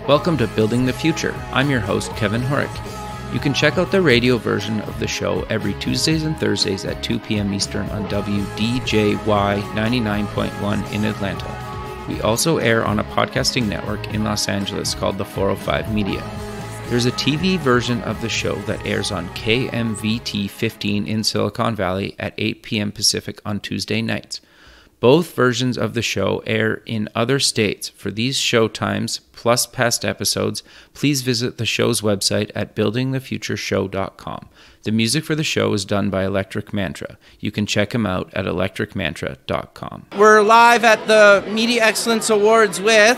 Welcome to Building the Future. I'm your host, Kevin Horick. You can check out the radio version of the show every Tuesdays and Thursdays at 2 p.m. Eastern on WDJY 99.1 in Atlanta. We also air on a podcasting network in Los Angeles called the 405 Media. There's a TV version of the show that airs on KMVT 15 in Silicon Valley at 8 p.m. Pacific on Tuesday nights. Both versions of the show air in other states. For these show times, plus past episodes, please visit the show's website at buildingthefutureshow.com. The music for the show is done by Electric Mantra. You can check him out at electricmantra.com. We're live at the Media Excellence Awards with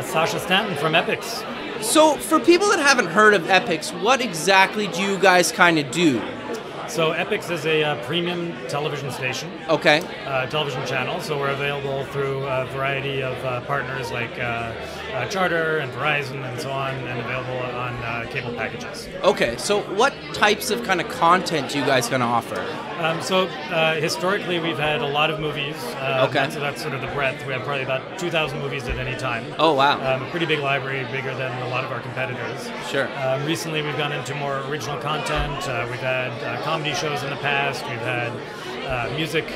Sasha Stanton from Epics. So for people that haven't heard of Epics, what exactly do you guys kind of do? So Epics is a premium television station. Okay. Television channel. So we're available through a variety of partners like Charter and Verizon and so on, and available on cable packages. Okay. So what types of kind of content do you guys going to offer? Historically, we've had a lot of movies. Okay. So that's sort of the breadth. We have probably about 2,000 movies at any time. Oh, wow. A pretty big library, bigger than a lot of our competitors. Sure. Recently, we've gone into more original content. We've had comedy shows in the past. We've had music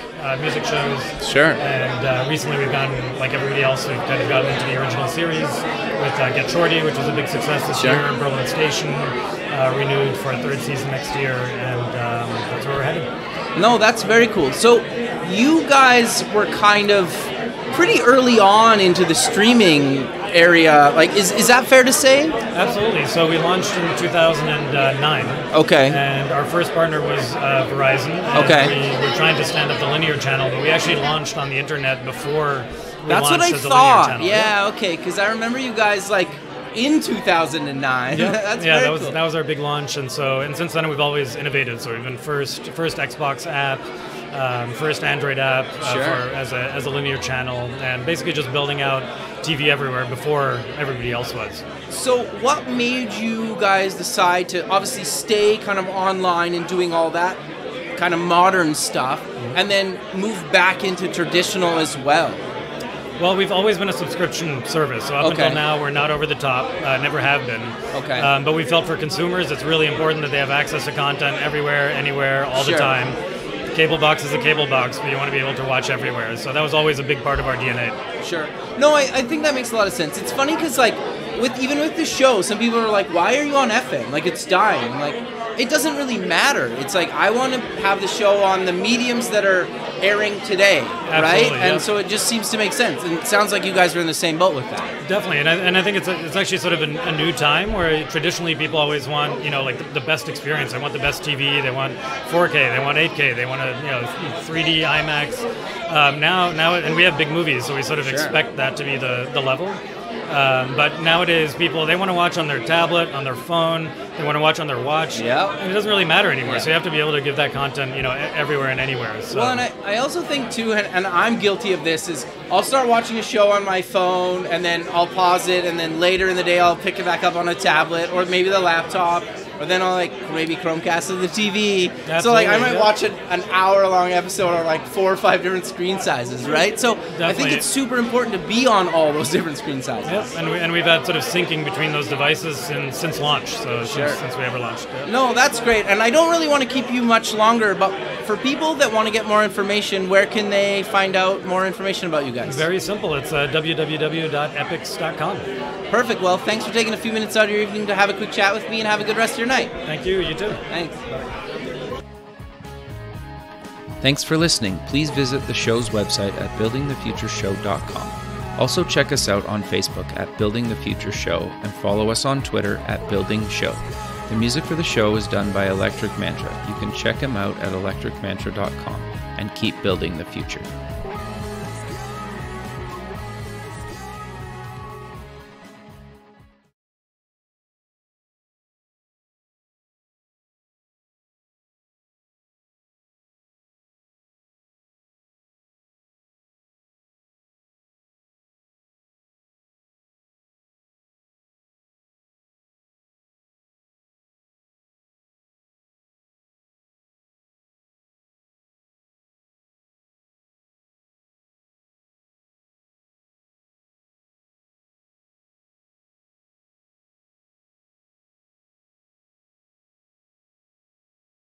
shows. Sure. And recently, we've gone, like everybody else, we've kind of gotten into the original series with Get Shorty, which was a big success this year. Berlin Station, renewed for a third season next year, and that's where we're headed. No, that's very cool. So you guys were kind of pretty early on into the streaming area. Like, is that fair to say? Absolutely. So we launched in 2009. Okay. And our first partner was Verizon. And okay. We were trying to stand up the linear channel, but we actually launched on the internet before we That's launched what I as a thought. linear channel. Yeah, okay, because I remember you guys like in 2009. Yep. That's that cool. was our big launch, and since then we've always innovated. So we've been first Xbox app, first Android app as a linear channel, and basically just building out TV everywhere before everybody else was. So what made you guys decide to obviously stay kind of online and doing all that kind of modern stuff, and then move back into traditional as well? Well, we've always been a subscription service, so up until now we're not over the top, never have been. Okay. But we felt for consumers it's really important that they have access to content everywhere, anywhere, all the time. The cable box is a cable box, but you want to be able to watch everywhere. So that was always a big part of our DNA. Sure. No, I think that makes a lot of sense. It's funny because like even with the show, some people are like, why are you on FM? Like, it's dying. Like, it doesn't really matter. It's like, I want to have the show on the mediums that are airing today, right? And so it just seems to make sense. And it sounds like you guys are in the same boat with that. Definitely, and I think it's actually sort of a new time where traditionally people always want, like the best experience. They want the best TV. They want 4K. They want 8K. They want 3D IMAX. Now, and we have big movies, so we sort of expect that to be the level. But nowadays, people, they want to watch on their tablet, on their phone, they want to watch on their watch. Yeah. And it doesn't really matter anymore, so you have to be able to give that content, everywhere and anywhere. So. Well, and I also think, too, and I'm guilty of this, is I'll start watching a show on my phone, and then I'll pause it, and then later in the day, I'll pick it back up on a tablet, or maybe the laptop, or then I'll maybe Chromecast to the TV. Absolutely, so I might watch an hour-long episode on 4 or 5 different screen sizes, right? So I think it's super important to be on all those different screen sizes. Yep, and we've had sort of syncing between those devices since launch, so since we ever launched. Yeah. No, that's great, and I don't really want to keep you much longer, but for people that want to get more information, where can they find out more information about you guys? Very simple. It's www.epics.com. Perfect. Well, thanks for taking a few minutes out of your evening to have a quick chat with me, and have a good rest of your night. Thank you. You too. Thanks. Thanks for listening. Please visit the show's website at buildingthefutureshow.com. Also check us out on Facebook at Building the Future Show, and follow us on Twitter at Building Show. The music for the show is done by Electric Mantra. You can check him out at electricmantra.com, and keep building the future.